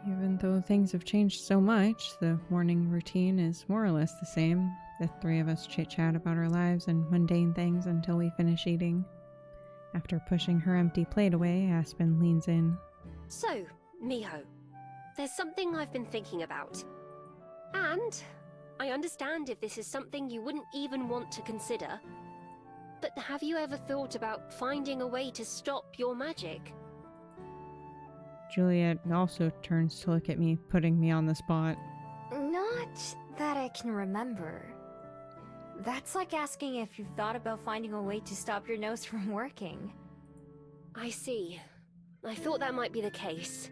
Even though things have changed so much, the morning routine is more or less the same. The three of us chit-chat about our lives and mundane things until we finish eating. After pushing her empty plate away, Aspen leans in. So, Miho, there's something I've been thinking about. And I understand if this is something you wouldn't even want to consider, but have you ever thought about finding a way to stop your magic? Juliet also turns to look at me, putting me on the spot. Not that I can remember. That's like asking if you've thought about finding a way to stop your nose from working. I see. I thought that might be the case.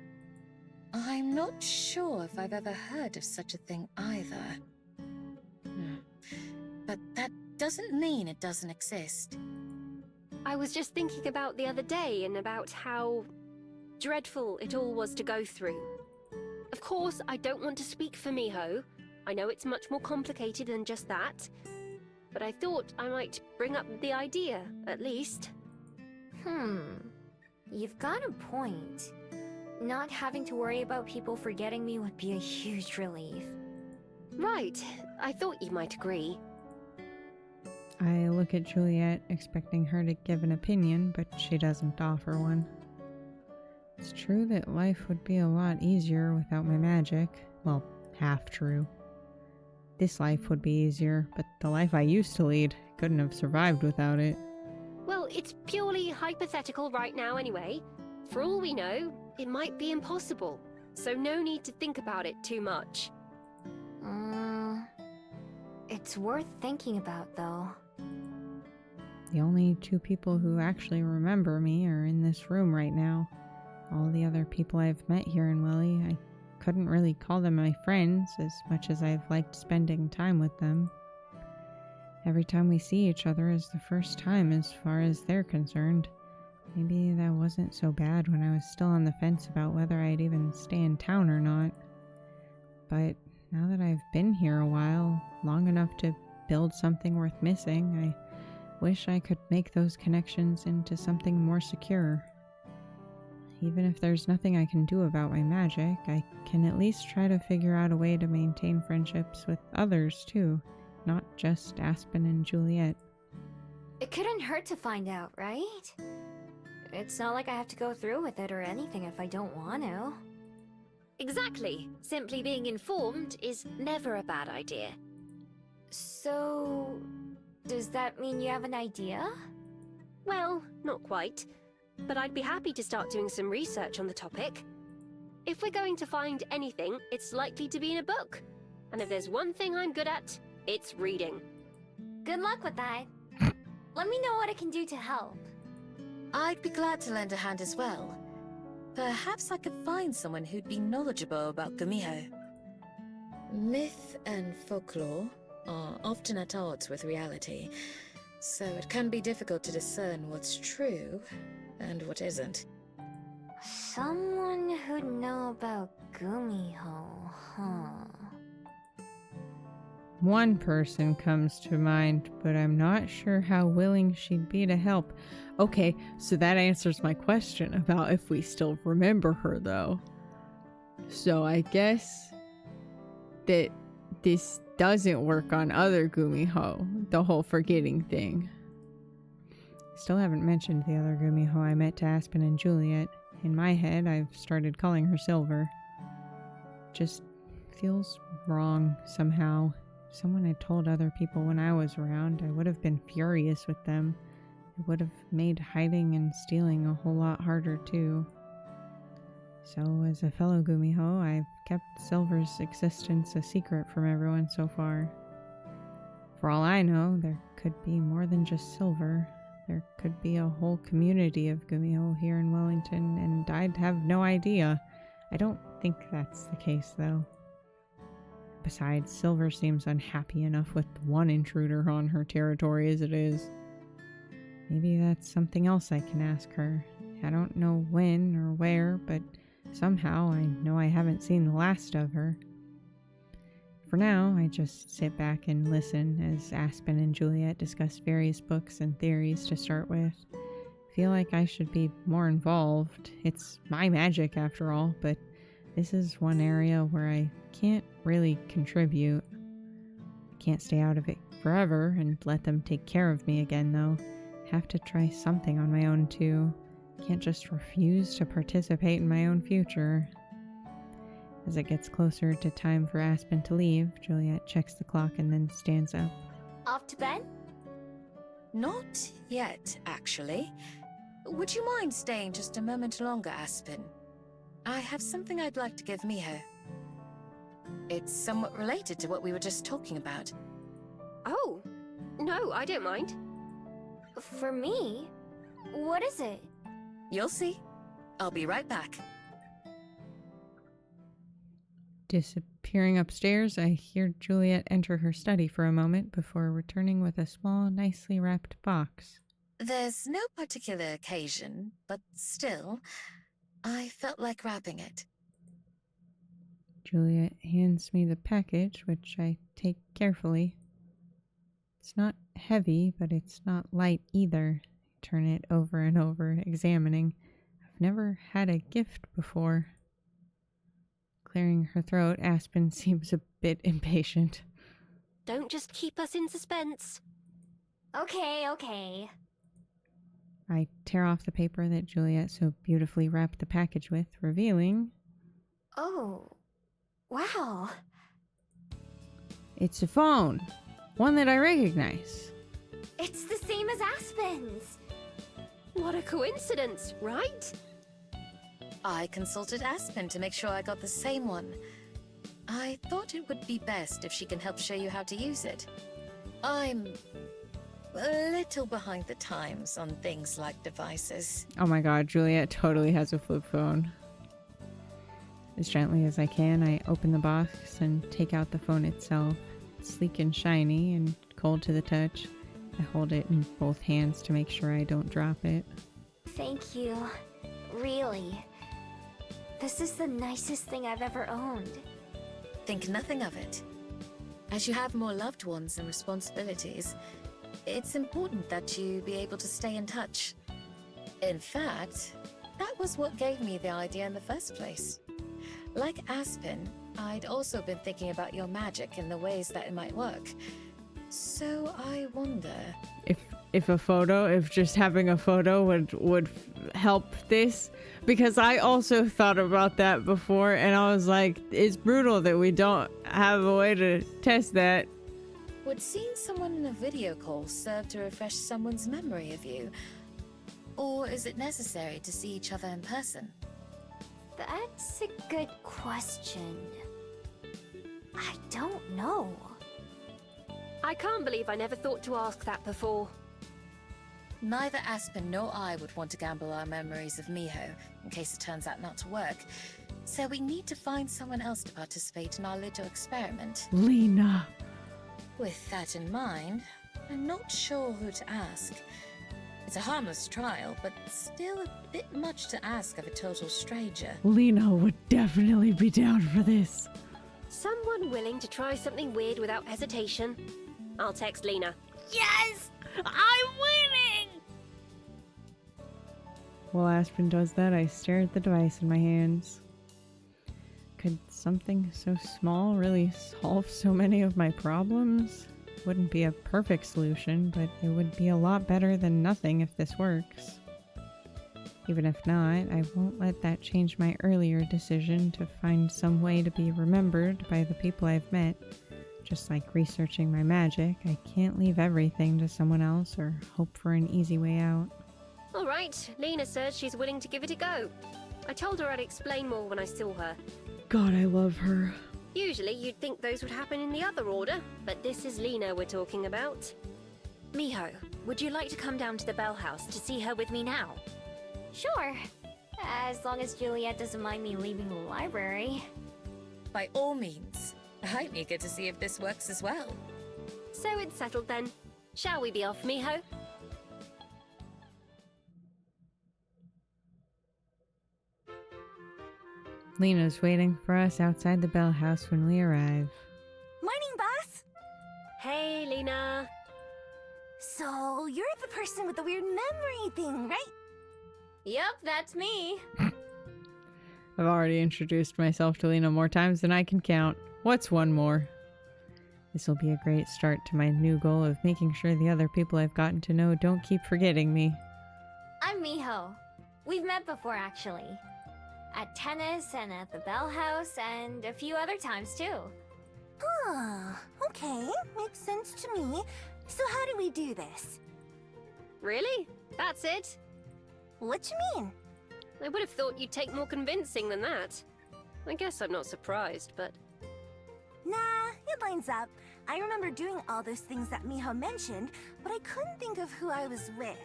I'm not sure if I've ever heard of such a thing either. But that doesn't mean it doesn't exist. I was just thinking about the other day and about how dreadful it all was to go through. Of course, I don't want to speak for Miho. I know it's much more complicated than just that. But I thought I might bring up the idea, at least. You've got a point. Not having to worry about people forgetting me would be a huge relief. Right. I thought you might agree. I look at Juliet, expecting her to give an opinion, but she doesn't offer one. It's true that life would be a lot easier without my magic. Well, half true. This life would be easier, but the life I used to lead couldn't have survived without it. Well, it's purely hypothetical right now anyway. For all we know, it might be impossible, so no need to think about it too much. It's worth thinking about, though. The only two people who actually remember me are in this room right now. All the other people I've met here in Willy, I couldn't really call them my friends as much as I've liked spending time with them. Every time we see each other is the first time as far as they're concerned. Maybe that wasn't so bad when I was still on the fence about whether I'd even stay in town or not. But now that I've been here a while, long enough to build something worth missing, I wish I could make those connections into something more secure. Even if there's nothing I can do about my magic, I can at least try to figure out a way to maintain friendships with others too, not just Aspen and Juliet. It couldn't hurt to find out, right? It's not like I have to go through with it or anything if I don't want to. Exactly. Simply being informed is never a bad idea. So, does that mean you have an idea? Well, not quite. But I'd be happy to start doing some research on the topic. If we're going to find anything, it's likely to be in a book. And if there's one thing I'm good at, it's reading. Good luck with that. Let me know what I can do to help. I'd be glad to lend a hand as well. Perhaps I could find someone who'd be knowledgeable about Gumiho. Myth and folklore are often at odds with reality, so it can be difficult to discern what's true and what isn't. Someone who'd know about Gumiho, huh? One person comes to mind, but I'm not sure how willing she'd be to help. Okay, so that answers my question about if we still remember her, though. So I guess that this doesn't work on other Gumiho, the whole forgetting thing. Still haven't mentioned the other Gumiho I met to Aspen and Juliet. In my head, I've started calling her Silver. Just feels wrong somehow. If someone had told other people when I was around, I would have been furious with them. It would have made hiding and stealing a whole lot harder too. So as a fellow Gumiho, I've kept Silver's existence a secret from everyone so far. For all I know, there could be more than just Silver. There could be a whole community of Gumiho here in Wellington, and I'd have no idea. I don't think that's the case, though. Besides, Silver seems unhappy enough with one intruder on her territory as it is. Maybe that's something else I can ask her. I don't know when or where, but somehow I know I haven't seen the last of her. For now, I just sit back and listen as Aspen and Juliet discuss various books and theories to start with. Feel like I should be more involved. It's my magic after all, but This is one area where I can't really contribute. Can't stay out of it forever and let them take care of me again, though. Have to try something on my own, too. Can't just refuse to participate in my own future. As it gets closer to time for Aspen to leave, Juliet checks the clock and then stands up. Off to bed? Not yet, actually. Would you mind staying just a moment longer, Aspen? I have something I'd like to give Miho. It's somewhat related to what we were just talking about. Oh, no, I don't mind. For me? What is it? You'll see. I'll be right back. Disappearing upstairs, I hear Juliet enter her study for a moment before returning with a small, nicely wrapped box. There's no particular occasion, but still, I felt like wrapping it. Juliet hands me the package, which I take carefully. It's not heavy, but it's not light either. I turn it over and over, examining. I've never had a gift before. Clearing her throat, Aspen seems a bit impatient. Don't just keep us in suspense. Okay. I tear off the paper that Juliet so beautifully wrapped the package with, revealing... Oh, wow. It's a phone. One that I recognize. It's the same as Aspen's. What a coincidence, right? I consulted Aspen to make sure I got the same one. I thought it would be best if she can help show you how to use it. I'm a little behind the times on things like devices. Oh my god, Juliet totally has a flip phone. As gently as I can, I open the box and take out the phone itself. It's sleek and shiny and cold to the touch. I hold it in both hands to make sure I don't drop it. Thank you. Really. This is the nicest thing I've ever owned. Think nothing of it. As you have more loved ones and responsibilities, it's important that you be able to stay in touch. In fact, that was what gave me the idea in the first place. Like Aspen, I'd also been thinking about your magic and the ways that it might work. So I wonder... If just having a photo would help this, because I also thought about that before, and I was like, it's brutal that we don't have a way to test that. Would seeing someone in a video call serve to refresh someone's memory of you? Or is it necessary to see each other in person? That's a good question. I don't know. I can't believe I never thought to ask that before. Neither Aspen nor I would want to gamble our memories of Miho, in case it turns out not to work. So we need to find someone else to participate in our little experiment. Lena. With that in mind, I'm not sure who to ask. It's a harmless trial, but still a bit much to ask of a total stranger. Lena would definitely be down for this. Someone willing to try something weird without hesitation. I'll text Lena. Yes! I'm winning! While Aspen does that, I stare at the device in my hands. Could something so small really solve so many of my problems? Wouldn't be a perfect solution, but it would be a lot better than nothing if this works. Even if not, I won't let that change my earlier decision to find some way to be remembered by the people I've met. Just like researching my magic, I can't leave everything to someone else or hope for an easy way out. All right, Lena says she's willing to give it a go. I told her I'd explain more when I saw her. God, I love her. Usually you'd think those would happen in the other order, but this is Lena we're talking about. Miho, would you like to come down to the Bell House to see her with me now? Sure. As long as Juliet doesn't mind me leaving the library. By all means. I'm eager to see if this works as well. So it's settled then. Shall we be off, Miho? Lena's waiting for us outside the Bell House when we arrive. Morning, boss! Hey, Lena. So, you're the person with the weird memory thing, right? Yep, that's me. I've already introduced myself to Lena more times than I can count. What's one more? This will be a great start to my new goal of making sure the other people I've gotten to know don't keep forgetting me. I'm Miho. We've met before, actually. At tennis and at the Bell House and a few other times, too. Okay, makes sense to me. So how do we do this? Really? That's it? What you mean? I would have thought you'd take more convincing than that. I guess I'm not surprised, but... Nah, it lines up. I remember doing all those things that Miho mentioned, but I couldn't think of who I was with.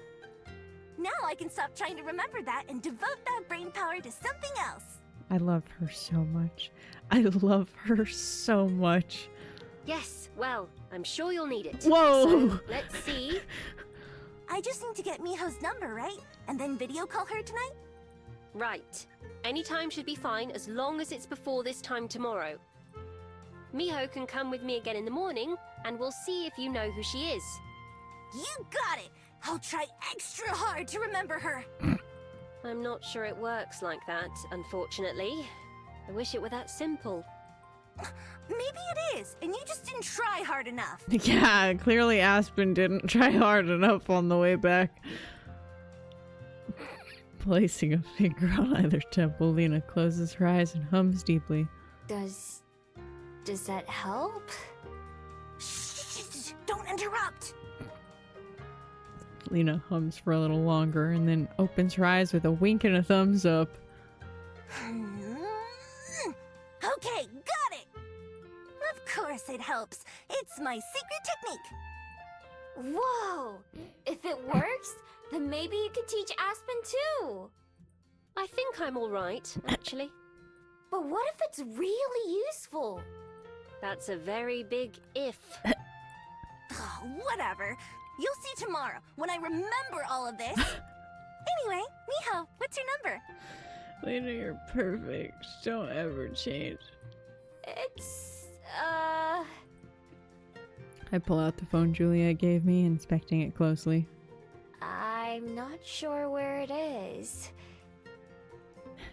Now I can stop trying to remember that and devote that brain power to something else. I love her so much. I love her so much. Yes, well, I'm sure you'll need it. Whoa! So, let's see. I just need to get Miho's number, right? And then video call her tonight? Right. Any time should be fine as long as it's before this time tomorrow. Miho can come with me again in the morning, and we'll see if you know who she is. You got it! I'll try extra hard to remember her. I'm not sure it works like that, unfortunately. I wish it were that simple. Maybe it is, and you just didn't try hard enough. Yeah, clearly Aspen didn't try hard enough on the way back. Placing a finger on either temple, Lena closes her eyes and hums deeply. Does that help? Shh, don't interrupt. Lena hums for a little longer and then opens her eyes with a wink and a thumbs up. Okay, got it. Of course it helps. It's my secret technique. Whoa! If it works, then maybe you could teach Aspen too. I think I'm all right, actually. But what if it's really useful? That's a very big if. Oh, whatever. You'll see tomorrow when I remember all of this. Anyway, Miho, what's your number? Lena, you're perfect. Don't ever change. It's, I pull out the phone Juliet gave me, inspecting it closely. I'm not sure where it is.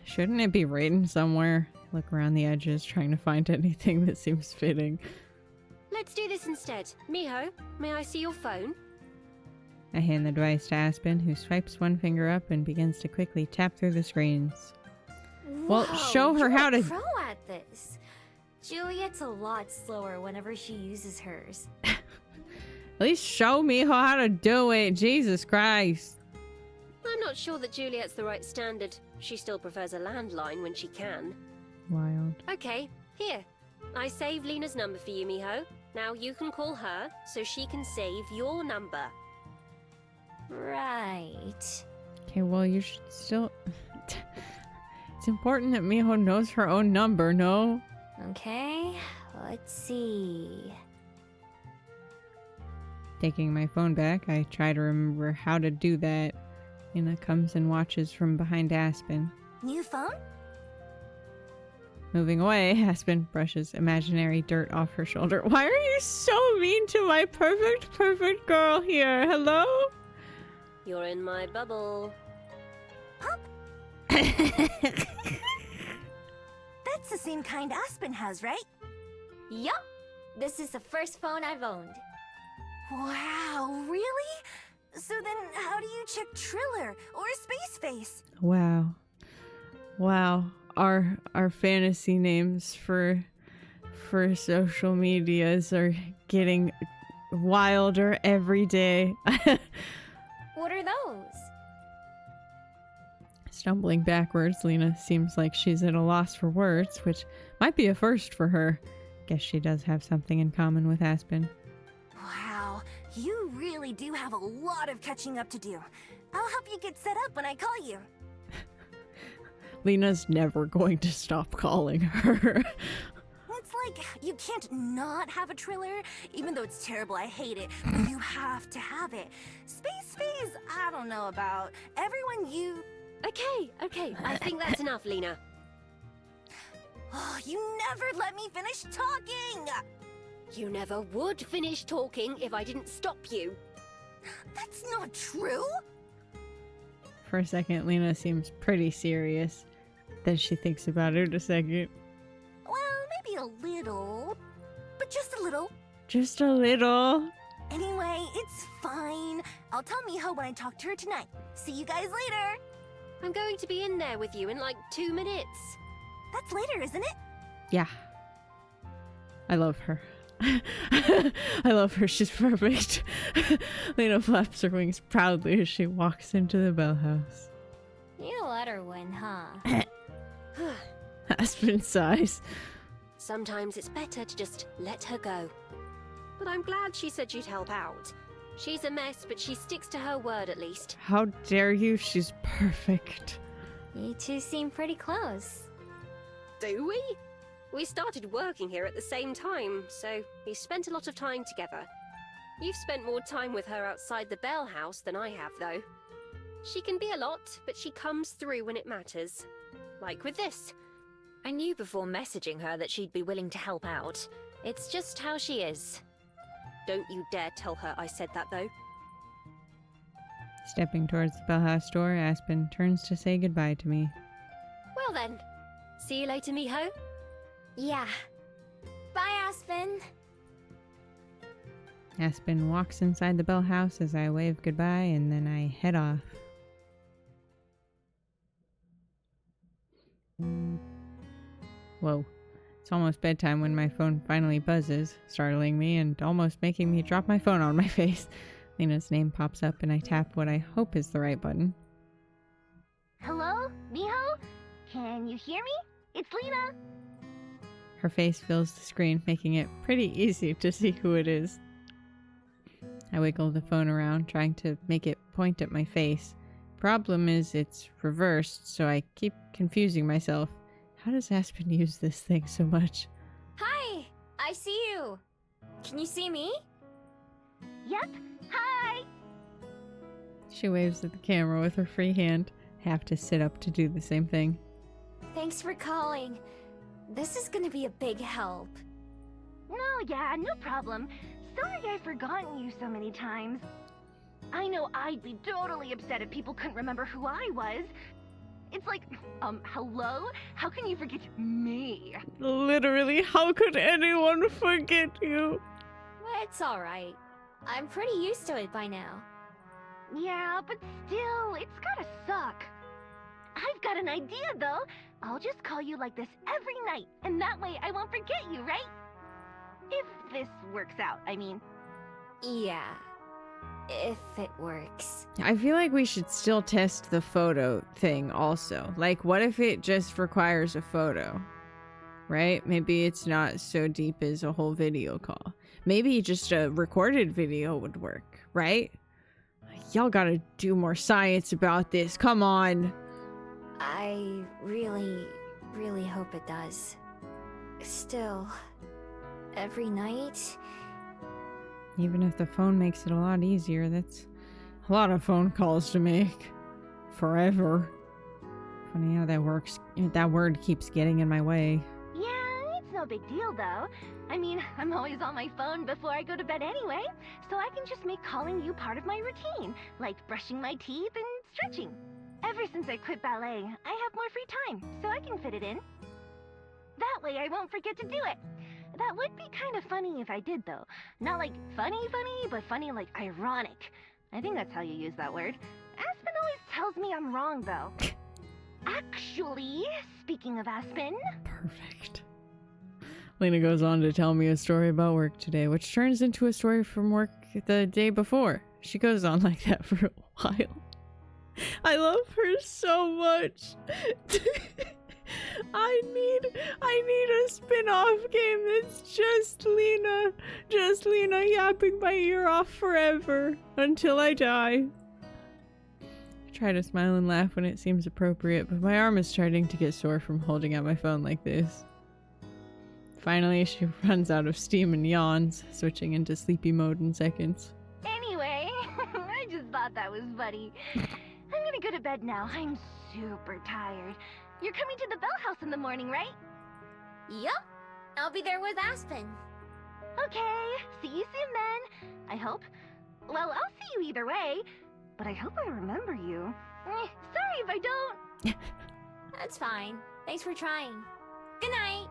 Shouldn't it be written somewhere? I look around the edges, trying to find anything that seems fitting. Let's do this instead. Miho, may I see your phone? I hand the device to Aspen, who swipes one finger up and begins to quickly tap through the screens. Well, Whoa, show her you're how a to... pro at this. Juliet's a lot slower whenever she uses hers. At least show me how to do it, Jesus Christ. I'm not sure that Juliet's the right standard. She still prefers a landline when she can. Wild. Okay, here. I saved Lena's number for you, Miho. Now you can call her so she can save your number. Right. Okay, well, you should still... It's important that Miho knows her own number, no? Okay, let's see. Taking my phone back, I try to remember how to do that. Lena comes and watches from behind Aspen. New phone? Moving away, Aspen brushes imaginary dirt off her shoulder. Why are you so mean to my perfect girl here? Hello? You're in my bubble. That's the same kind Aspen has, right? Yup! This is the first phone I've owned. Wow, really? So then how do you check Triller or Space Face? Wow. Wow. Our fantasy names for social medias are getting wilder every day. What are those? Stumbling backwards, Lena seems like she's at a loss for words, which might be a first for her. Guess she does have something in common with Aspen. Wow, you really do have a lot of catching up to do. I'll help you get set up when I call you. Lena's never going to stop calling her. It's like you can't not have a Triller, even though it's terrible, I hate it, but you have to have it. Space Phase, I don't know about. Everyone you... Okay, I think that's enough, Lena. Oh, you never let me finish talking! You never would finish talking if I didn't stop you. That's not true! For a second, Lena seems pretty serious. Then she thinks about it a second. Well, maybe a little, but just a little. Just a little. Anyway, it's fine. I'll tell Miho when I talk to her tonight. See you guys later. I'm going to be in there with you in like 2 minutes. That's later, isn't it? Yeah. I love her. I love her. She's perfect. Lena flaps her wings proudly as she walks into the bell house. You let her win, huh? Aspen sighs. Sometimes it's better to just let her go. But I'm glad she said she'd help out. She's a mess, but she sticks to her word at least. How dare you? She's perfect. You two seem pretty close. Do we? We started working here at the same time, so we spent a lot of time together. You've spent more time with her outside the Bell House than I have, though. She can be a lot, but she comes through when it matters. Like with this. I knew before messaging her that she'd be willing to help out. It's just how she is. Don't you dare tell her I said that, though. Stepping towards the bell house door, Aspen turns to say goodbye to me. Well then, see you later, Miho. Yeah. Bye, Aspen. Aspen walks inside the bell house as I wave goodbye, and then I head off. Whoa. It's almost bedtime when my phone finally buzzes, startling me and almost making me drop my phone on my face. Lena's name pops up and I tap what I hope is the right button. Hello? Miho? Can you hear me? It's Lena. Her face fills the screen, making it pretty easy to see who it is. I wiggle the phone around, trying to make it point at my face. Problem is, it's reversed, so I keep confusing myself. How does Aspen use this thing so much? Hi! I see you! Can you see me? Yep. Hi. She waves at the camera with her free hand. Have to sit up to do the same thing. Thanks for calling. This is gonna be a big help. No, yeah, no problem. Sorry I've forgotten you so many times. I know I'd be totally upset if people couldn't remember who I was. It's like, hello? How can you forget me? Literally, how could anyone forget you? It's alright. I'm pretty used to it by now. Yeah, but still, it's gotta suck. I've got an idea, though. I'll just call you like this every night, and that way I won't forget you, right? If this works out, I mean. Yeah. If it works. I feel like we should still test the photo thing also. Like, what if it just requires a photo? Right? Maybe it's not so deep as a whole video call. Maybe just a recorded video would work, right? Y'all gotta do more science about this. Come on. I really hope it does. Still, every night... Even if the phone makes it a lot easier, that's a lot of phone calls to make. Forever. Funny how that works. That word keeps getting in my way. Yeah, it's no big deal, though. I mean, I'm always on my phone before I go to bed anyway, so I can just make calling you part of my routine, like brushing my teeth and stretching. Ever since I quit ballet, I have more free time, so I can fit it in. That way I won't forget to do it. That would be kind of funny if I did, though. Not like funny, but funny like ironic. I think that's how you use that word. Aspen always tells me I'm wrong, though. Actually, speaking of Aspen... Perfect. Lena goes on to tell me a story about work today, which turns into a story from work the day before. She goes on like that for a while. I love her so much. I need a spin-off game that's just Lena yapping my ear off forever until I die. I try to smile and laugh when it seems appropriate, but my arm is starting to get sore from holding out my phone like this. Finally, she runs out of steam and yawns, switching into sleepy mode in seconds. Anyway, I just thought that was funny. I'm gonna go to bed now. I'm super tired. You're coming to the Bell House in the morning, right? Yup. I'll be there with Aspen. Okay, see you soon then. I hope. Well, I'll see you either way, but I hope I remember you. Sorry if I don't. That's fine. Thanks for trying. Good night!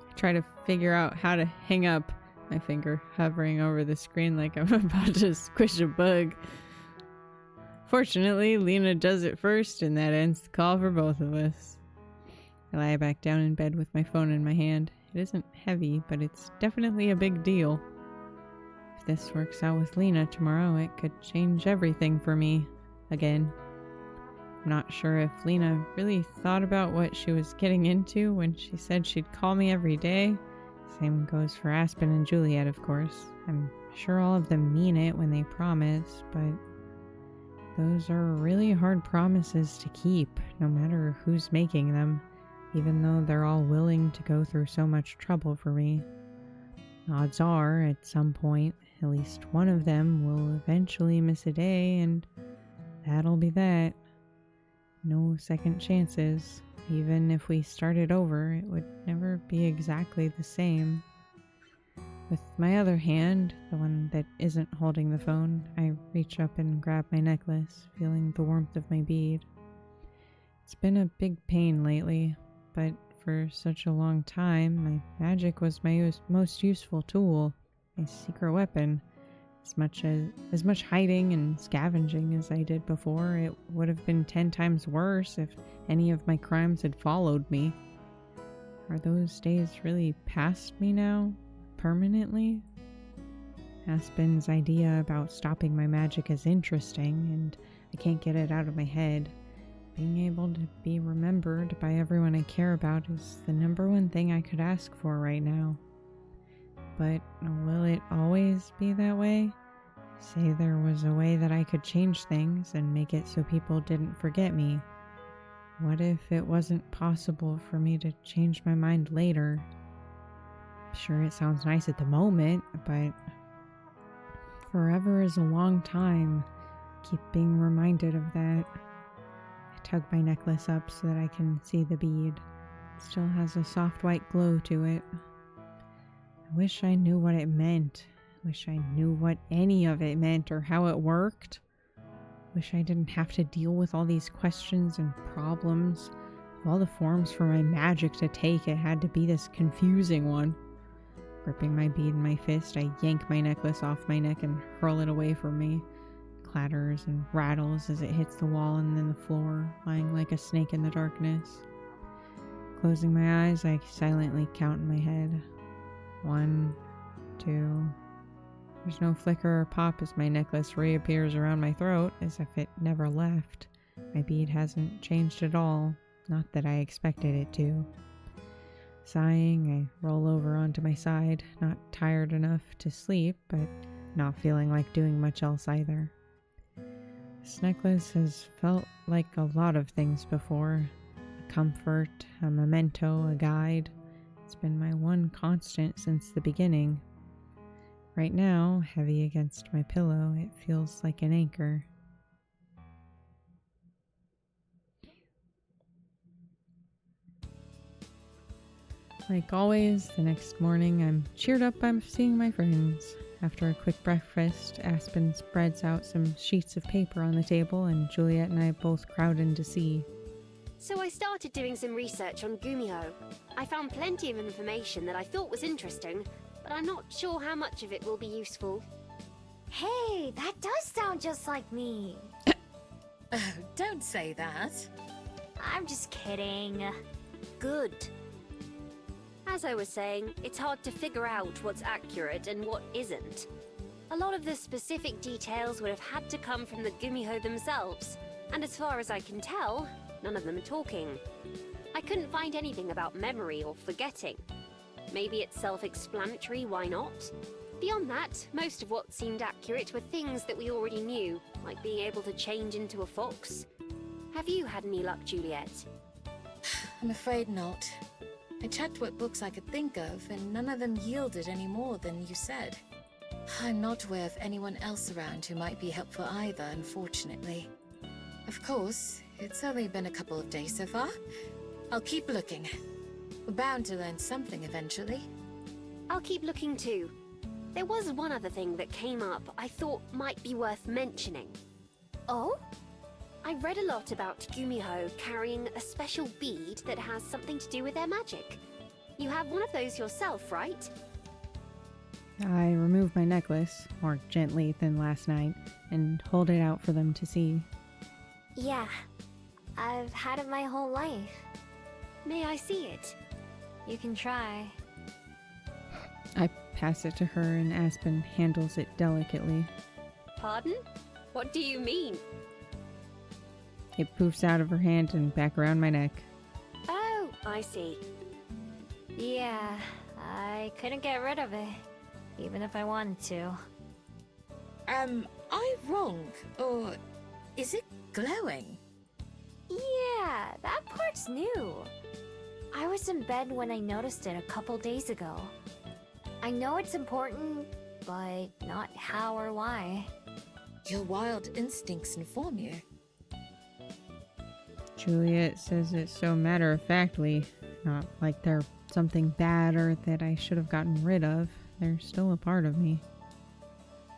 I try to figure out how to hang up, my finger hovering over the screen like I'm about to squish a bug. Fortunately, Lena does it first, and that ends the call for both of us. I lie back down in bed with my phone in my hand. It isn't heavy, but it's definitely a big deal. If this works out with Lena tomorrow, it could change everything for me. Again. I'm not sure if Lena really thought about what she was getting into when she said she'd call me every day. Same goes for Aspen and Juliet, of course. I'm sure all of them mean it when they promise, but those are really hard promises to keep, no matter who's making them, even though they're all willing to go through so much trouble for me. Odds are, at some point, at least one of them will eventually miss a day, and that'll be that. No second chances. Even if we started over, it would never be exactly the same. With my other hand, the one that isn't holding the phone, I reach up and grab my necklace, feeling the warmth of my bead. It's been a big pain lately, but for such a long time, my magic was my most useful tool, my secret weapon. As much hiding and scavenging as I did before, it would have been 10 times worse if any of my crimes had followed me. Are those days really past me now? Permanently? Aspen's idea about stopping my magic is interesting, and I can't get it out of my head. Being able to be remembered by everyone I care about is the #1 thing I could ask for right now. But will it always be that way? Say there was a way that I could change things and make it so people didn't forget me. What if it wasn't possible for me to change my mind later? Sure, it sounds nice at the moment, but forever is a long time. Keep being reminded of that. I tug my necklace up so that I can see the bead. It still has a soft white glow to it. I wish I knew what it meant. Wish I knew what any of it meant or how it worked. Wish I didn't have to deal with all these questions and problems. Of all the forms for my magic to take, it had to be this confusing one. Gripping my bead in my fist, I yank my necklace off my neck and hurl it away from me. It clatters and rattles as it hits the wall and then the floor, lying like a snake in the darkness. Closing my eyes, I silently count in my head. 1, 2... There's no flicker or pop as my necklace reappears around my throat, as if it never left. My bead hasn't changed at all, not that I expected it to. Sighing, I roll over onto my side, not tired enough to sleep, but not feeling like doing much else either. This necklace has felt like a lot of things before. A comfort, a memento, a guide. It's been my one constant since the beginning. Right now, heavy against my pillow, it feels like an anchor. Like always, the next morning I'm cheered up by seeing my friends. After a quick breakfast, Aspen spreads out some sheets of paper on the table and Juliet and I both crowd in to see. So I started doing some research on Gumiho. I found plenty of information that I thought was interesting, but I'm not sure how much of it will be useful. Hey, that does sound just like me. Oh, don't say that. I'm just kidding. Good. As I was saying, it's hard to figure out what's accurate and what isn't. A lot of the specific details would have had to come from the Gumiho themselves, and as far as I can tell, none of them are talking. I couldn't find anything about memory or forgetting. Maybe it's self-explanatory, why not? Beyond that, most of what seemed accurate were things that we already knew, like being able to change into a fox. Have you had any luck, Juliet? I'm afraid not. I checked what books I could think of, and none of them yielded any more than you said. I'm not aware of anyone else around who might be helpful either, unfortunately. Of course, it's only been a couple of days so far. I'll keep looking. We're bound to learn something eventually. I'll keep looking too. There was one other thing that came up I thought might be worth mentioning. Oh? I read a lot about Gumiho carrying a special bead that has something to do with their magic. You have one of those yourself, right? I remove my necklace, more gently than last night, and hold it out for them to see. Yeah, I've had it my whole life. May I see it? You can try. I pass it to her and Aspen handles it delicately. Pardon? What do you mean? It poofs out of her hand and back around my neck. Oh, I see. Yeah, I couldn't get rid of it, even if I wanted to. Am I wrong? Or is it glowing? Yeah, that part's new. I was in bed when I noticed it a couple days ago. I know it's important, but not how or why. Your wild instincts inform you. Juliet says it so matter-of-factly, not like they're something bad or that I should have gotten rid of. They're still a part of me.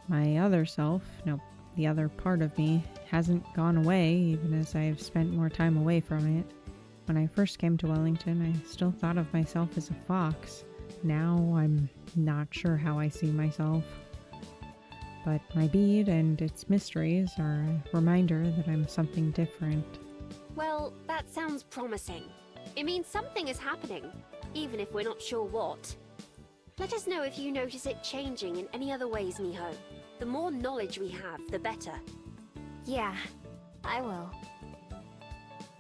My other self, no, the other part of me, hasn't gone away, even as I've spent more time away from it. When I first came to Wellington, I still thought of myself as a fox. Now I'm not sure how I see myself. But my bead and its mysteries are a reminder that I'm something different. Well, that sounds promising. It means something is happening, even if we're not sure what. Let us know if you notice it changing in any other ways, Miho. The more knowledge we have, the better. Yeah, I will.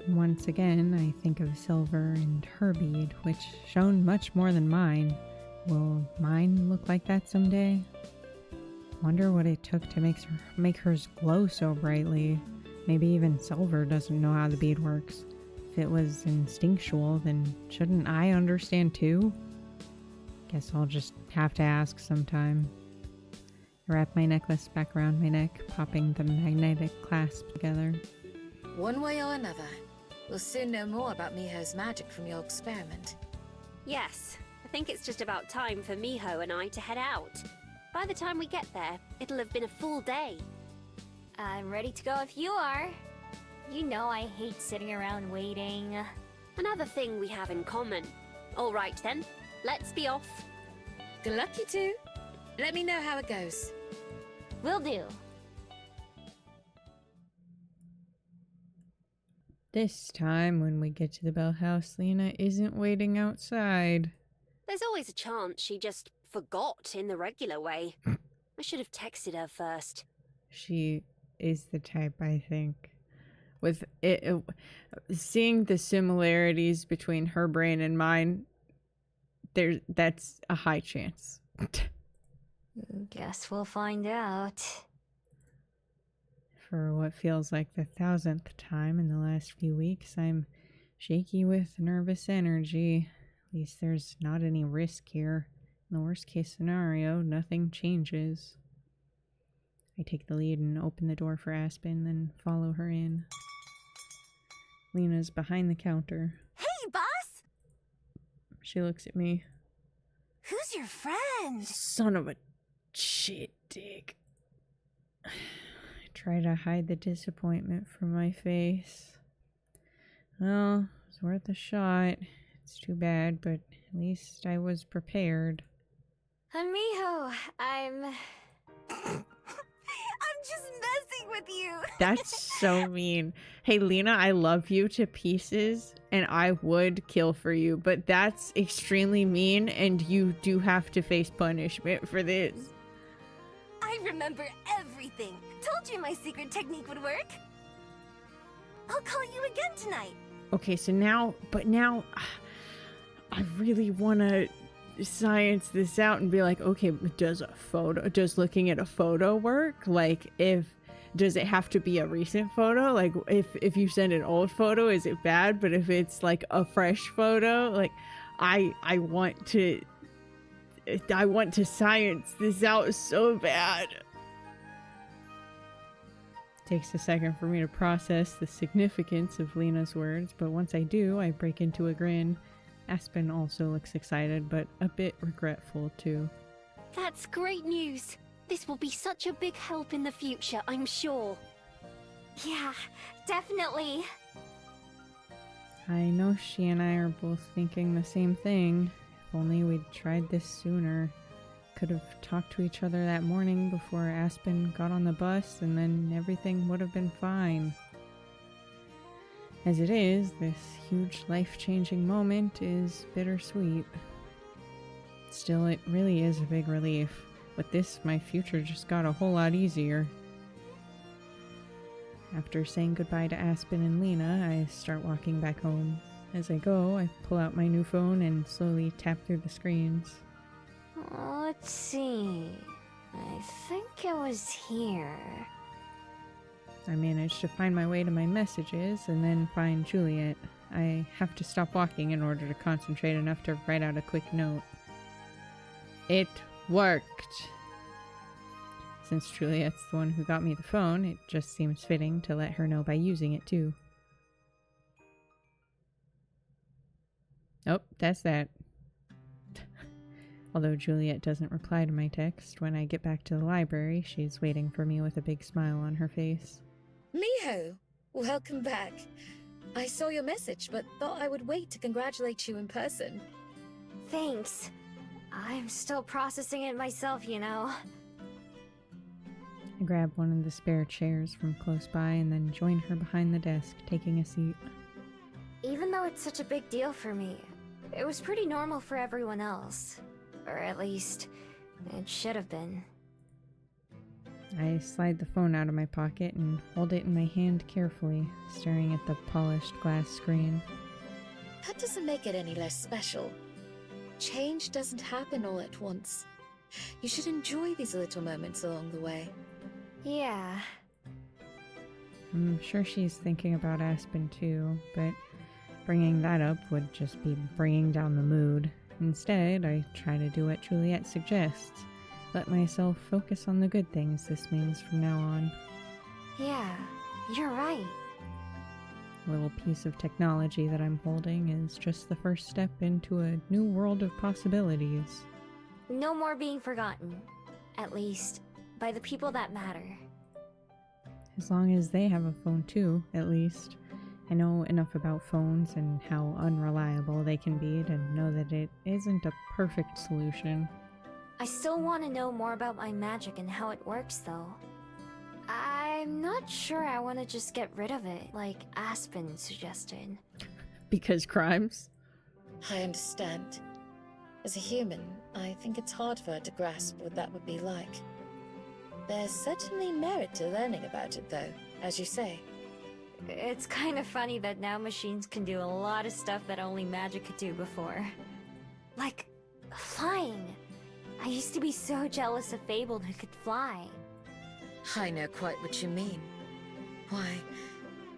Once again, I think of Silver and her bead, which shone much more than mine. Will mine look like that someday? Wonder what it took to make hers glow so brightly. Maybe even Silver doesn't know how the bead works. If it was instinctual, then shouldn't I understand too? Guess I'll just have to ask sometime. I wrap my necklace back around my neck, popping the magnetic clasp together. One way or another, we'll soon know more about Miho's magic from your experiment. Yes, I think it's just about time for Miho and I to head out. By the time we get there, it'll have been a full day. I'm ready to go if you are. You know I hate sitting around waiting. Another thing we have in common. All right then, let's be off. Good luck, you two. Let me know how it goes. Will do. This time, when we get to the Bell House, Lena isn't waiting outside. There's always a chance she just forgot in the regular way. I should have texted her first. She is the type, I think. With seeing the similarities between her brain and mine, that's a high chance. Guess we'll find out. For what feels like the 1000th time in the last few weeks, I'm shaky with nervous energy. At least there's not any risk here. In the worst case scenario, nothing changes. I take the lead and open the door for Aspen, then follow her in. Lena's behind the counter. Hey, boss! She looks at me. Who's your friend? Son of a shit dick. I try to hide the disappointment from my face. Well, it's worth a shot. It's too bad, but at least I was prepared. Miho, I'm just messing with you. That's so mean. Hey, Lena, I love you to pieces, and I would kill for you, but that's extremely mean, and you do have to face punishment for this. I remember everything. Told you my secret technique would work. I'll call you again tonight. Okay, so now I really want to science this out and be like, okay, does looking at a photo work? Like, does it have to be a recent photo? Like, if you send an old photo, is it bad? But if it's like a fresh photo, like, I want to science this out so bad. Takes a second for me to process the significance of Lena's words, but once I do, I break into a grin. Aspen also looks excited, but a bit regretful too. That's great news. This will be such a big help in the future, I'm sure. Yeah, definitely. I know she and I are both thinking the same thing. If only we'd tried this sooner. Could have talked to each other that morning before Aspen got on the bus, and then everything would have been fine. As it is, this huge life-changing moment is bittersweet. Still, it really is a big relief. With this, my future just got a whole lot easier. After saying goodbye to Aspen and Lena, I start walking back home. As I go, I pull out my new phone and slowly tap through the screens. Let's see. I think it was here. I manage to find my way to my messages and then find Juliet. I have to stop walking in order to concentrate enough to write out a quick note. It worked! Since Juliet's the one who got me the phone, it just seems fitting to let her know by using it too. Oh, that's that. Although Juliet doesn't reply to my text, when I get back to the library, she's waiting for me with a big smile on her face. Miho, welcome back. I saw your message, but thought I would wait to congratulate you in person. Thanks. I'm still processing it myself, you know. I grab one of the spare chairs from close by and then join her behind the desk, taking a seat. Even though it's such a big deal for me, it was pretty normal for everyone else. Or at least, it should have been. I slide the phone out of my pocket and hold it in my hand carefully, staring at the polished glass screen. That doesn't make it any less special. Change doesn't happen all at once. You should enjoy these little moments along the way. Yeah. I'm sure she's thinking about Aspen too, but bringing that up would just be bringing down the mood. Instead, I try to do what Juliet suggests. Let myself focus on the good things this means from now on. Yeah, you're right. A little piece of technology that I'm holding is just the first step into a new world of possibilities. No more being forgotten. At least, by the people that matter. As long as they have a phone too, at least. I know enough about phones and how unreliable they can be to know that it isn't a perfect solution. I still want to know more about my magic and how it works, though. I'm not sure I want to just get rid of it, like Aspen suggested. Because crimes? I understand. As a human, I think it's hard for her to grasp what that would be like. There's certainly merit to learning about it, though, as you say. It's kind of funny that now machines can do a lot of stuff that only magic could do before. Like, flying. I used to be so jealous of Fable who could fly. I know quite what you mean. Why,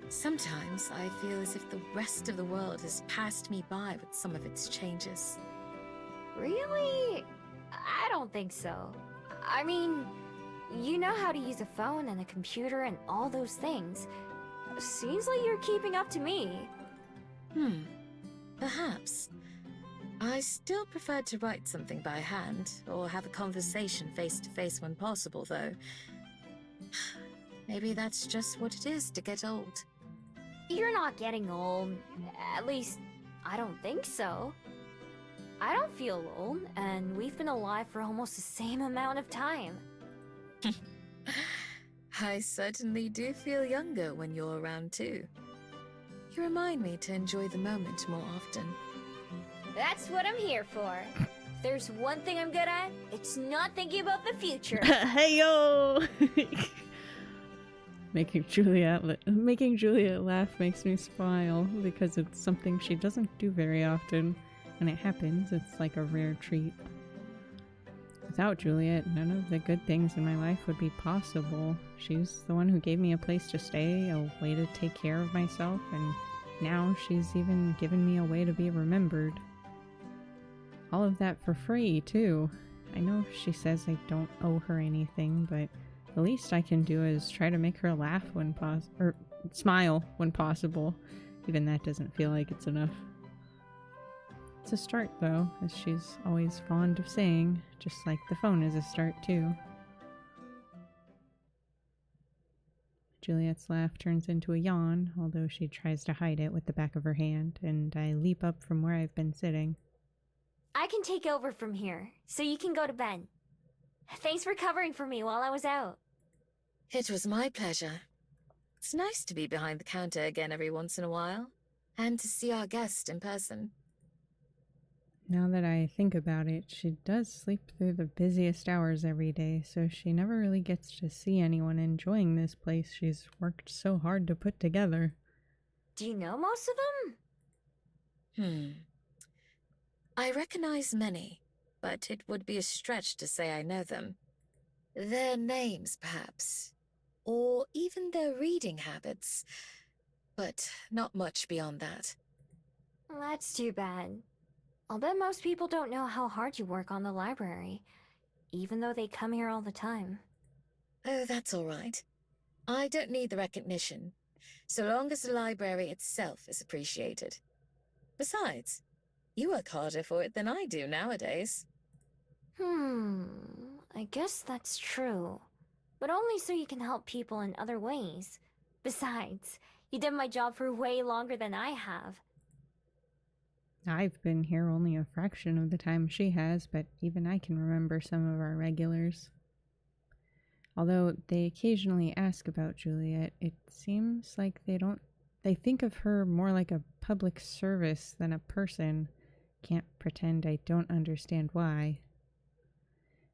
sometimes I feel as if the rest of the world has passed me by with some of its changes. Really? I don't think so. I mean, you know how to use a phone and a computer and all those things. Seems like you're keeping up to me. Perhaps. I still prefer to write something by hand, or have a conversation face-to-face when possible, though. Maybe that's just what it is to get old. You're not getting old. At least, I don't think so. I don't feel old, and we've been alive for almost the same amount of time. I certainly do feel younger when you're around too. You remind me to enjoy the moment more often. That's what I'm here for. If there's one thing I'm good at, it's not thinking about the future. Hey yo! Making Juliet laugh makes me smile because it's something she doesn't do very often. When it happens, it's like a rare treat. Without Juliet, none of the good things in my life would be possible. She's the one who gave me a place to stay, a way to take care of myself, and now she's even given me a way to be remembered. All of that for free, too. I know she says I don't owe her anything, but the least I can do is try to make her laugh when smile when possible. Even that doesn't feel like it's enough. It's a start, though, as she's always fond of saying, just like the phone is a start, too. Juliet's laugh turns into a yawn, although she tries to hide it with the back of her hand, and I leap up from where I've been sitting. I can take over from here, so you can go to bed. Thanks for covering for me while I was out. It was my pleasure. It's nice to be behind the counter again every once in a while, and to see our guest in person. Now that I think about it, she does sleep through the busiest hours every day, so she never really gets to see anyone enjoying this place she's worked so hard to put together. Do you know most of them? I recognize many, but it would be a stretch to say I know them. Their names, perhaps, or even their reading habits, but not much beyond that. That's too bad. I'll bet most people don't know how hard you work on the library, even though they come here all the time. Oh, that's all right. I don't need the recognition, so long as the library itself is appreciated. Besides, you work harder for it than I do nowadays. I guess that's true. But only so you can help people in other ways. Besides, you did my job for way longer than I have. I've been here only a fraction of the time she has, but even I can remember some of our regulars. Although they occasionally ask about Juliet, it seems like they think of her more like a public service than a person. Can't pretend I don't understand why.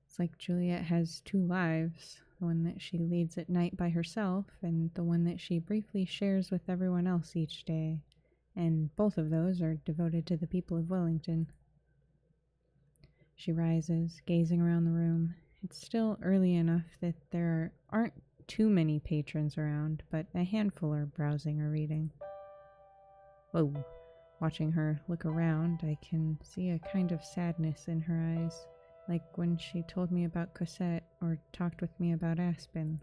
It's like Juliet has two lives, the one that she leads at night by herself, and the one that she briefly shares with everyone else each day. And both of those are devoted to the people of Wellington. She rises, gazing around the room. It's still early enough that there aren't too many patrons around, but a handful are browsing or reading. Whoa. Watching her look around, I can see a kind of sadness in her eyes, like when she told me about Cosette or talked with me about Aspen.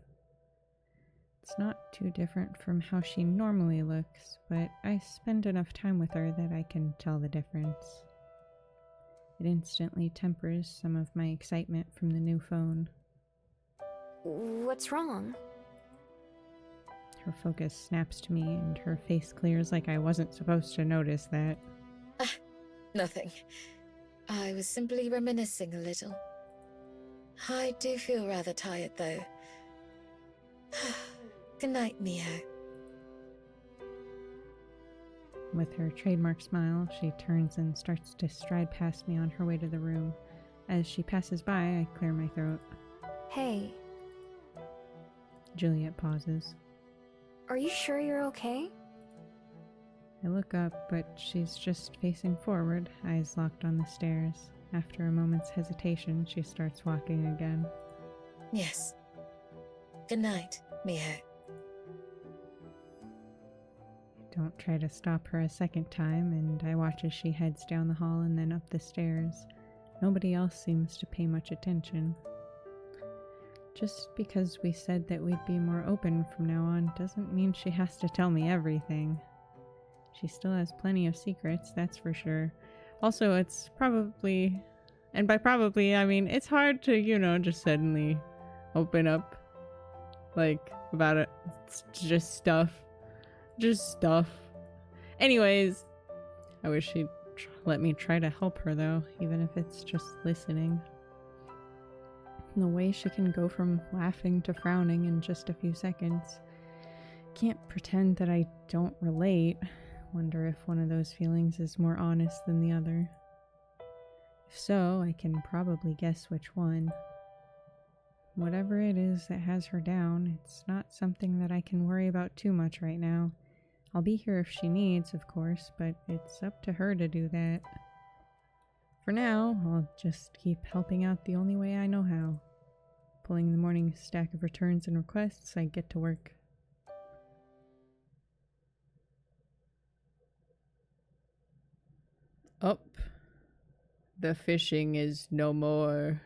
It's not too different from how she normally looks, but I spend enough time with her that I can tell the difference. It instantly tempers some of my excitement from the new phone. What's wrong? Her focus snaps to me and her face clears like I wasn't supposed to notice that. Nothing. I was simply reminiscing a little. I do feel rather tired, though. Good night, Mio. With her trademark smile, she turns and starts to stride past me on her way to the room. As she passes by, I clear my throat. Hey, Juliet pauses. are you sure you're okay? I look up, but she's just facing forward, eyes locked on the stairs. After a moment's hesitation, she starts walking again. Yes. Good night, Mio. Don't try to stop her a second time, and I watch as she heads down the hall and then up the stairs. Nobody else seems to pay much attention. Just because we said that we'd be more open from now on doesn't mean she has to tell me everything. She still has plenty of secrets, that's for sure. Also, it's probably, and by probably, I mean, it's hard to, just suddenly open up, like, about it. It's just stuff. Anyways, I wish she'd let me try to help her, though, even if it's just listening. And the way she can go from laughing to frowning in just a few seconds. Can't pretend that I don't relate. Wonder if one of those feelings is more honest than the other. If so, I can probably guess which one. Whatever it is that has her down, it's not something that I can worry about too much right now. I'll be here if she needs, of course, but it's up to her to do that. For now, I'll just keep helping out the only way I know how. Pulling the morning stack of returns and requests, I get to work. Up. The fishing is no more.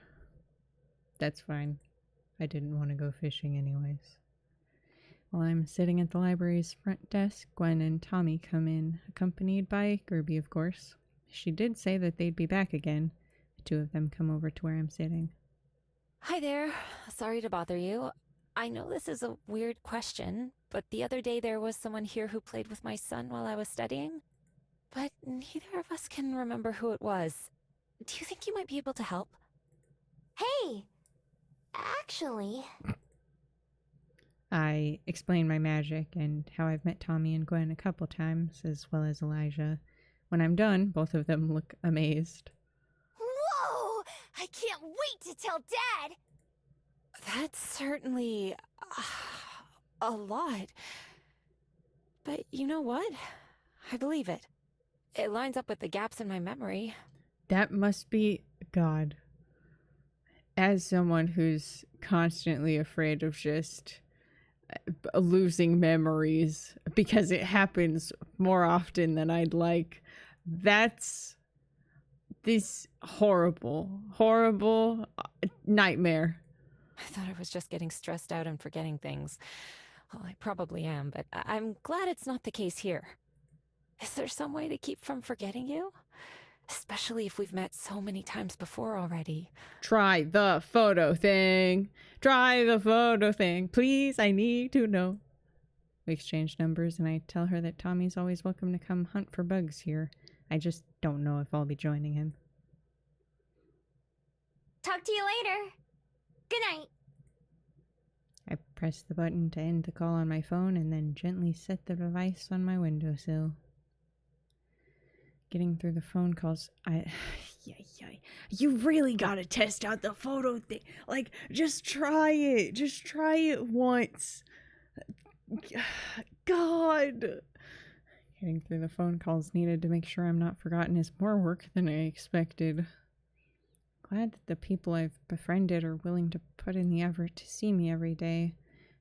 That's fine. I didn't want to go fishing anyways. While I'm sitting at the library's front desk, Gwen and Tommy come in, accompanied by Gerby, of course. She did say that they'd be back again. The two of them come over to where I'm sitting. Hi there. Sorry to bother you. I know this is a weird question, but the other day there was someone here who played with my son while I was studying. But neither of us can remember who it was. Do you think you might be able to help? Hey! Actually... I explain my magic and how I've met Tommy and Gwen a couple times, as well as Elijah. When I'm done, both of them look amazed. Whoa! I can't wait to tell Dad! That's certainly a lot. But you know what? I believe it. It lines up with the gaps in my memory. That must be God. As someone who's constantly afraid of just losing memories because it happens more often than I'd like, that's this horrible nightmare. I thought I was just getting stressed out and forgetting things. Well, I probably am, but I'm glad it's not the case here. Is there some way to keep from forgetting you? Especially if we've met so many times before already. Try the photo thing. Try the photo thing. Please, I need to know. We exchange numbers and I tell her that Tommy's always welcome to come hunt for bugs here. I just don't know if I'll be joining him. Talk to you later. Good night. I press the button to end the call on my phone and then gently set the device on my windowsill. Getting through the phone calls, you really gotta test out the photo thing. Like, just try it. Just try it once. God. Getting through the phone calls needed to make sure I'm not forgotten is more work than I expected. Glad that the people I've befriended are willing to put in the effort to see me every day.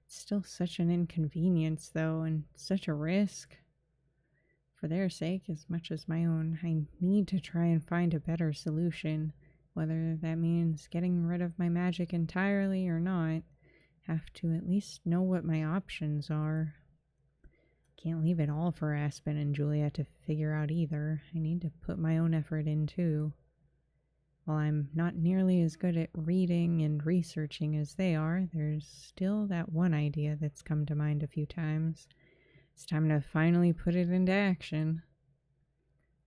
It's still such an inconvenience, though, and such a risk. For their sake, as much as my own, I need to try and find a better solution. Whether that means getting rid of my magic entirely or not, have to at least know what my options are. Can't leave it all for Aspen and Julia to figure out either. I need to put my own effort in too. While I'm not nearly as good at reading and researching as they are, there's still that one idea that's come to mind a few times. It's time to finally put it into action.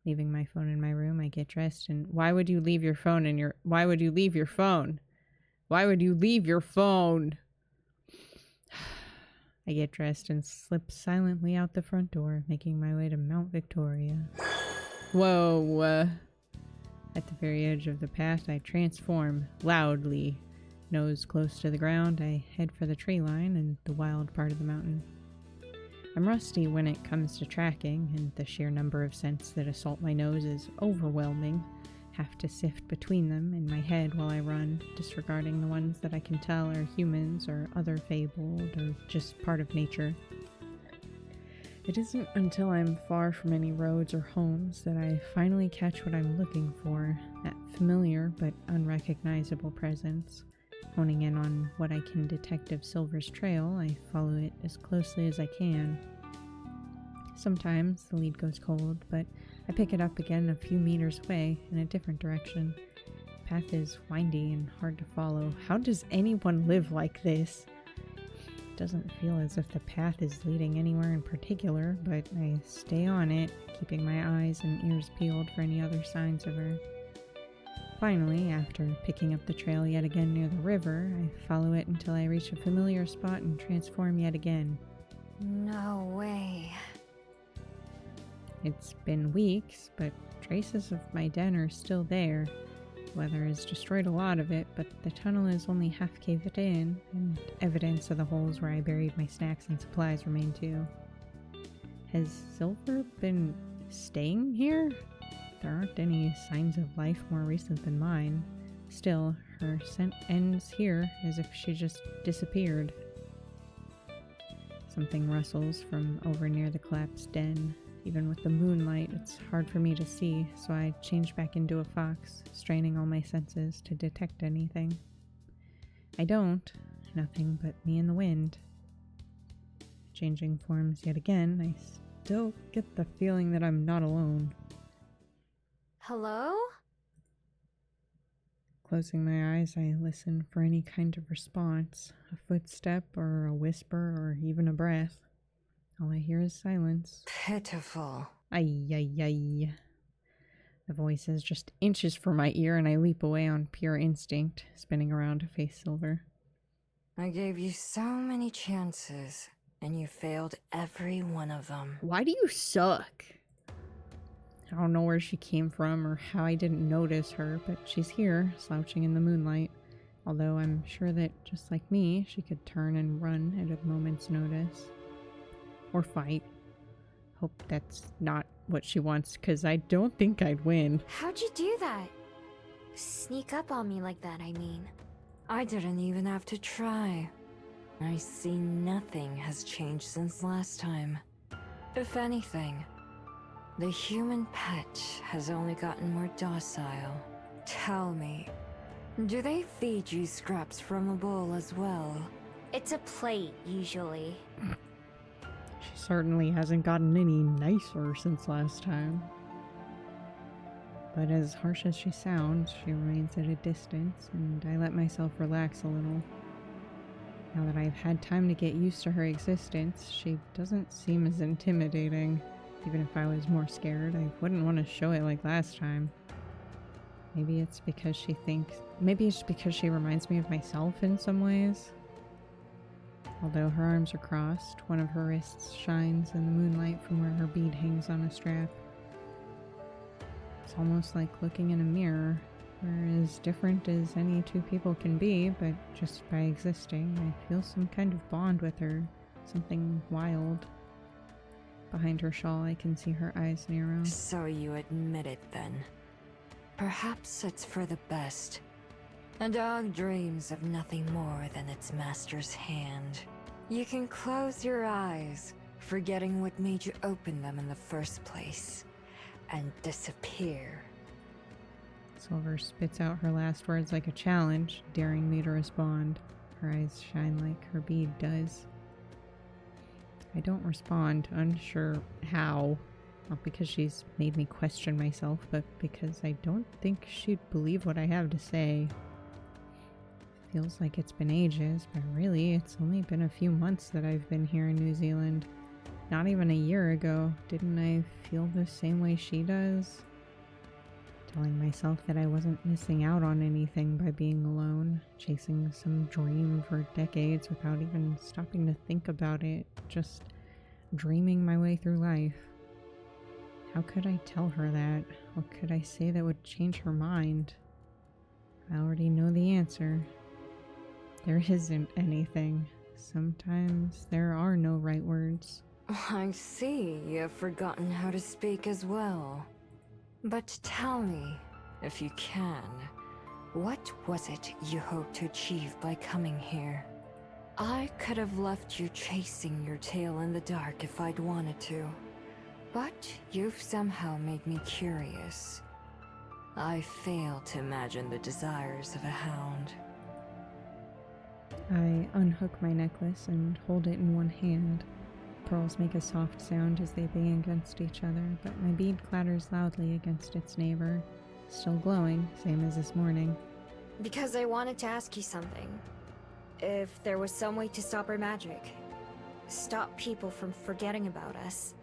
Leaving my phone in my room, I get dressed and why would you leave your phone in your... Why would you leave your phone? Why would you leave your phone? I get dressed and slip silently out the front door, making my way to Mount Victoria. Whoa. At the very edge of the path, I transform loudly. Nose close to the ground, I head for the tree line and the wild part of the mountain. I'm rusty when it comes to tracking, and the sheer number of scents that assault my nose is overwhelming. Have to sift between them in my head while I run, disregarding the ones that I can tell are humans or other fabled or just part of nature. It isn't until I'm far from any roads or homes that I finally catch what I'm looking for, that familiar but unrecognizable presence. Honing in on what I can detect of Silver's trail, I follow it as closely as I can. Sometimes the lead goes cold, but I pick it up again a few meters away in a different direction. The path is windy and hard to follow. How does anyone live like this? It doesn't feel as if the path is leading anywhere in particular, but I stay on it, keeping my eyes and ears peeled for any other signs of her. Finally, after picking up the trail yet again near the river, I follow it until I reach a familiar spot and transform yet again. No way. It's been weeks, but traces of my den are still there. Weather has destroyed a lot of it, but the tunnel is only half caved in, and evidence of the holes where I buried my snacks and supplies remain too. Has Silver been staying here? There aren't any signs of life more recent than mine. Still, her scent ends here as if she just disappeared. Something rustles from over near the collapsed den. Even with the moonlight, it's hard for me to see, so I change back into a fox, straining all my senses to detect anything. I don't. Nothing but me and the wind. Changing forms yet again, I still get the feeling that I'm not alone. Hello? Closing my eyes, I listen for any kind of response, a footstep or a whisper or even a breath. All I hear is silence. Pitiful. Ay, ay, ay. The voice is just inches from my ear and I leap away on pure instinct, spinning around to face Silver. I gave you so many chances, and you failed every one of them. Why do you suck? I don't know where she came from or how I didn't notice her, but she's here, slouching in the moonlight. Although I'm sure that, just like me, she could turn and run at a moment's notice. Or fight. Hope that's not what she wants, because I don't think I'd win. How'd you do that? Sneak up on me like that, I mean. I didn't even have to try. I see nothing has changed since last time. If anything, the human pet has only gotten more docile. Tell me, do they feed you scraps from a bowl as well? It's a plate, usually. She certainly hasn't gotten any nicer since last time. But as harsh as she sounds, she remains at a distance, and I let myself relax a little. Now that I've had time to get used to her existence, she doesn't seem as intimidating. Even if I was more scared, I wouldn't want to show it like last time. Maybe it's because she reminds me of myself in some ways. Although her arms are crossed, one of her wrists shines in the moonlight from where her bead hangs on a strap. It's almost like looking in a mirror. We're as different as any two people can be, but just by existing, I feel some kind of bond with her. Something wild. Behind her shawl, I can see her eyes narrow. So you admit it then. Perhaps it's for the best. A dog dreams of nothing more than its master's hand. You can close your eyes, forgetting what made you open them in the first place, and disappear. Silver spits out her last words like a challenge, daring me to respond. Her eyes shine like her bead does. I don't respond, unsure how. Not because she's made me question myself, but because I don't think she'd believe what I have to say. Feels like it's been ages, but really, it's only been a few months that I've been here in New Zealand. Not even a year ago. Didn't I feel the same way she does? Telling myself that I wasn't missing out on anything by being alone, chasing some dream for decades without even stopping to think about it, just dreaming my way through life. How could I tell her that? What could I say that would change her mind? I already know the answer. There isn't anything. Sometimes there are no right words. I see you've forgotten how to speak as well. But tell me, if you can, what was it you hoped to achieve by coming here? I could have left you chasing your tail in the dark if I'd wanted to, but you've somehow made me curious. I fail to imagine the desires of a hound. I unhook my necklace and hold it in one hand. Pearls make a soft sound as they bang against each other, but my bead clatters loudly against its neighbor, still glowing, same as this morning. Because I wanted to ask you something. If there was some way to stop our magic. Stop people from forgetting about us.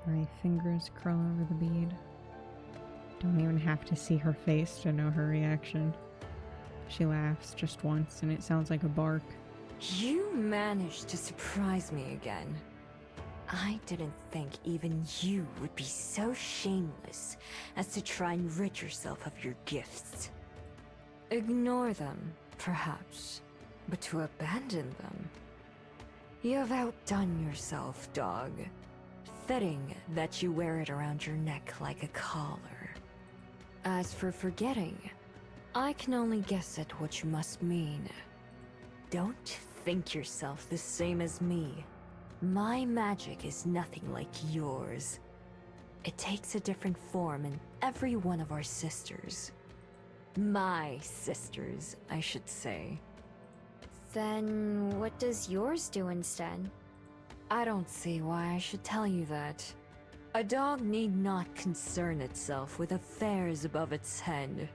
My fingers curl over the bead. Don't even have to see her face to know her reaction. She laughs just once, and it sounds like a bark. You managed to surprise me again. I didn't think even you would be so shameless as to try and rid yourself of your gifts. Ignore them, perhaps, but to abandon them? You have outdone yourself, dog. Fitting that you wear it around your neck like a collar. As for forgetting, I can only guess at what you must mean. Don't think yourself the same as me. My magic is nothing like yours. It takes a different form in every one of our sisters. My sisters, I should say. Then what does yours do instead? I don't see why I should tell you that. A dog need not concern itself with affairs above its head.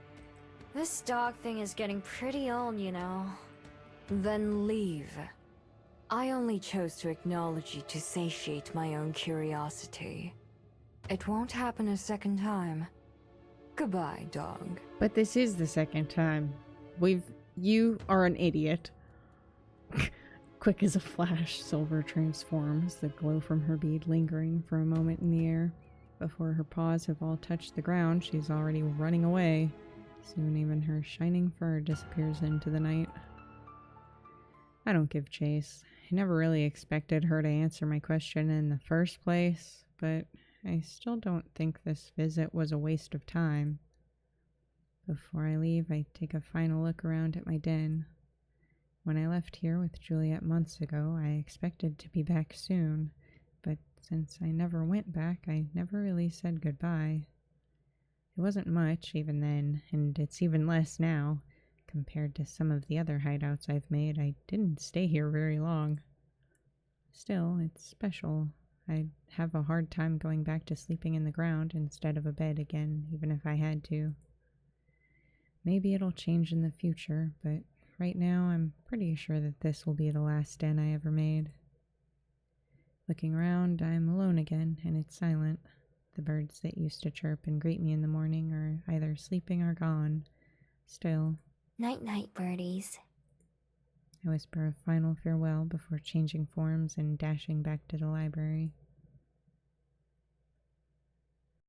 This dog thing is getting pretty old, you know. Then leave. I only chose to acknowledge you to satiate my own curiosity. It won't happen a second time. Goodbye, dog. But this is the second time. You are an idiot. Quick as a flash, Silver transforms, the glow from her bead lingering for a moment in the air. Before her paws have all touched the ground, she's already running away. Soon even her shining fur disappears into the night. I don't give chase. I never really expected her to answer my question in the first place, but I still don't think this visit was a waste of time. Before I leave, I take a final look around at my den. When I left here with Juliet months ago, I expected to be back soon, but since I never went back, I never really said goodbye. It wasn't much even then, and it's even less now. Compared to some of the other hideouts I've made, I didn't stay here very long. Still, it's special. I'd have a hard time going back to sleeping in the ground instead of a bed again, even if I had to. Maybe it'll change in the future, but right now I'm pretty sure that this will be the last den I ever made. Looking around, I'm alone again, and it's silent. The birds that used to chirp and greet me in the morning are either sleeping or gone. Still, Night-night, birdies. I whisper a final farewell before changing forms and dashing back to the library.